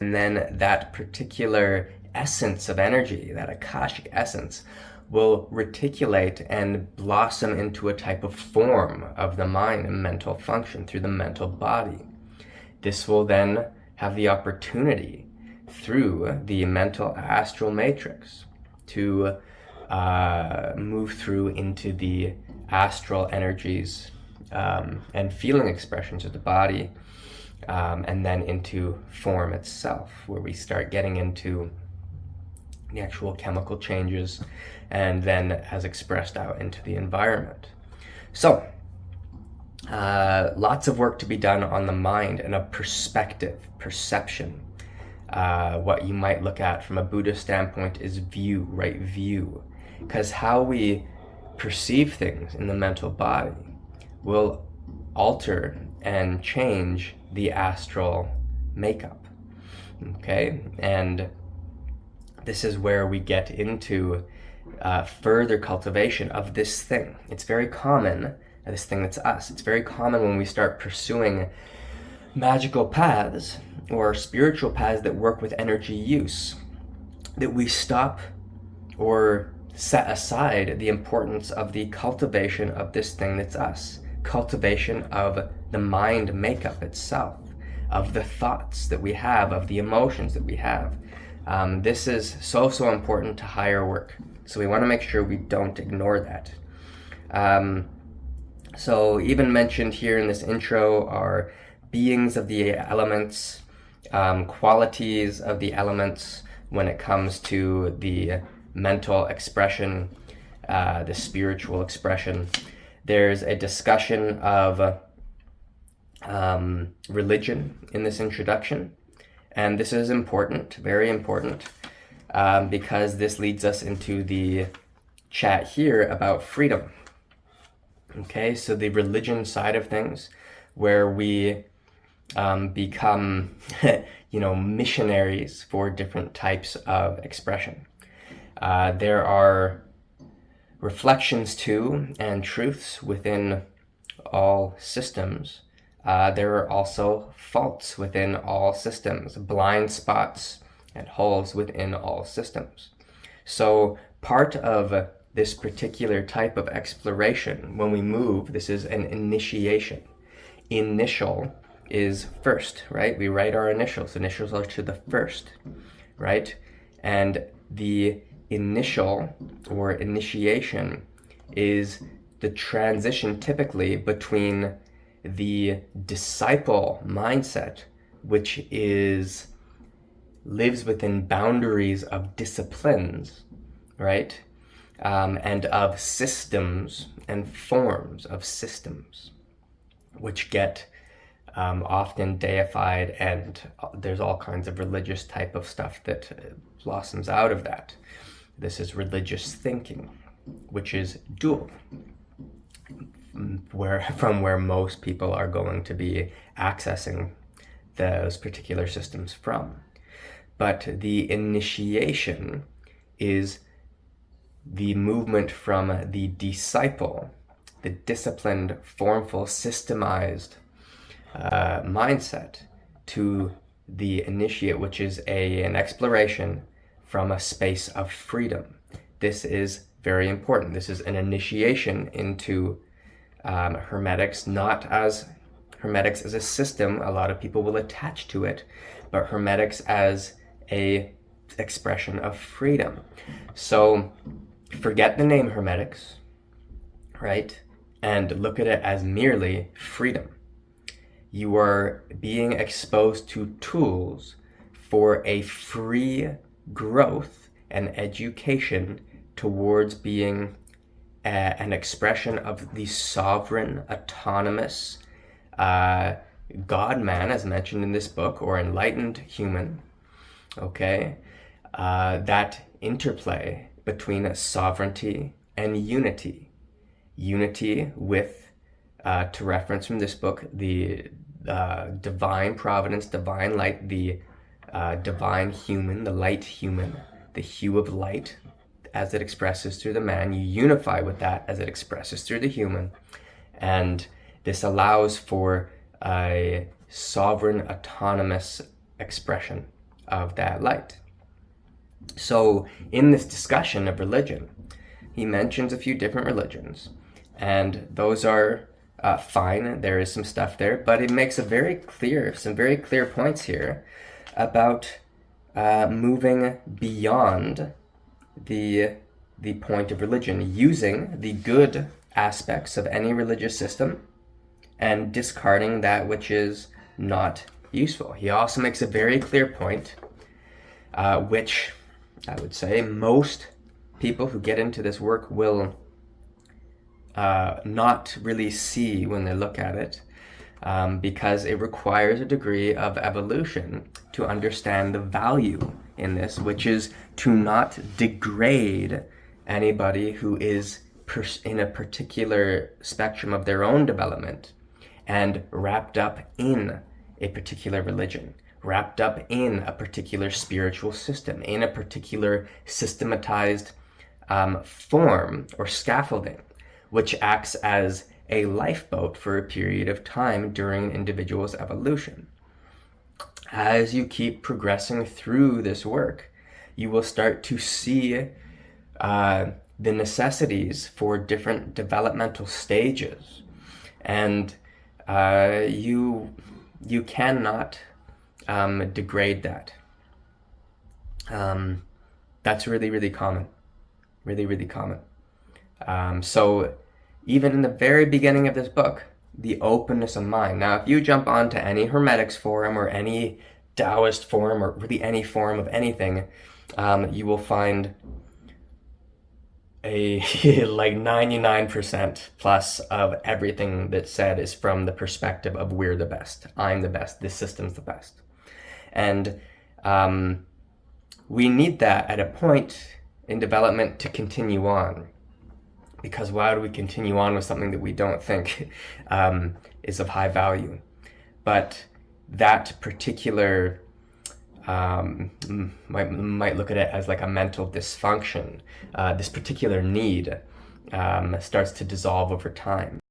And then that particular essence of energy, that Akashic essence, will reticulate and blossom into a type of form of the mind and mental function through the mental body. This will then have the opportunity through the mental astral matrix to move through into the astral energies and feeling expressions of the body, and then into form itself, where we start getting into the actual chemical changes and then as expressed out into the environment. So, lots of work to be done on the mind and a perception. What you might look at from a Buddhist standpoint is view, right? View. Because how we perceive things in the mental body will alter and change the astral makeup. Okay? And this is where we get into further cultivation of this thing. It's very common, this thing that's us. It's very common when we start pursuing magical paths or spiritual paths that work with energy use, that we stop or set aside the importance of the cultivation of this thing that's us, cultivation of the mind makeup itself, of the thoughts that we have, of the emotions that we have. This is so important to higher work. So we want to make sure we don't ignore that. So even mentioned here in this intro are beings of the elements, qualities of the elements when it comes to the mental expression, the spiritual expression. There's a discussion of religion in this introduction. And this is important, very important, because this leads us into the chat here about freedom. Okay, so the religion side of things, where we become, missionaries for different types of expression. There are reflections to and truths within all systems. There are also faults within all systems, blind spots and holes within all systems. So part of this particular type of exploration, when we move, this is an initiation. Initial is first, right? We write our initials. Initials are to the first, right? And the initial or initiation is the transition typically between the disciple mindset, which lives within boundaries of disciplines, right? And of systems and forms of systems, which get often deified, and there's all kinds of religious type of stuff that blossoms out of that. This is religious thinking, which is dual, from where most people are going to be accessing those particular systems from. But the initiation is the movement from the disciple, the disciplined, formful, systemized mindset, to the initiate, which is an exploration from a space of freedom. This is very important. This is an initiation into Hermetics, not as Hermetics as a system. A lot of people will attach to it, but Hermetics as a expression of freedom. So forget the name Hermetics, right? And look at it as merely freedom. You are being exposed to tools for a free growth and education towards being an expression of the sovereign, autonomous God-man, as mentioned in this book, or enlightened human. Okay, that interplay between sovereignty and unity. Unity with, to reference from this book, the divine providence, divine light, the divine human, the light human, the hue of light as it expresses through the man. You unify with that as it expresses through the human. And this allows for a sovereign, autonomous expression of that light. So in this discussion of religion, he mentions a few different religions, and those are fine. There is some stuff there, but it makes some very clear points here about moving beyond the point of religion, using the good aspects of any religious system and discarding that which is not useful. He also makes a very clear point, which I would say most people who get into this work will not really see when they look at it, because it requires a degree of evolution to understand the value in this, which is to not degrade anybody who is in a particular spectrum of their own development and wrapped up in a particular religion, wrapped up in a particular spiritual system, in a particular systematized form or scaffolding, which acts as a lifeboat for a period of time during an individual's evolution. As you keep progressing through this work, you will start to see the necessities for different developmental stages, and you cannot degrade that. That's really common, really common. So even in the very beginning of this book, the openness of mind. Now, if you jump onto any Hermetics forum or any Taoist forum or really any forum of anything, you will find a like 99% plus of everything that's said is from the perspective of we're the best, I'm the best, this system's the best. And we need that at a point in development to continue on. Because why would we continue on with something that we don't think is of high value? But that particular might look at it as like a mental dysfunction. This particular need starts to dissolve over time.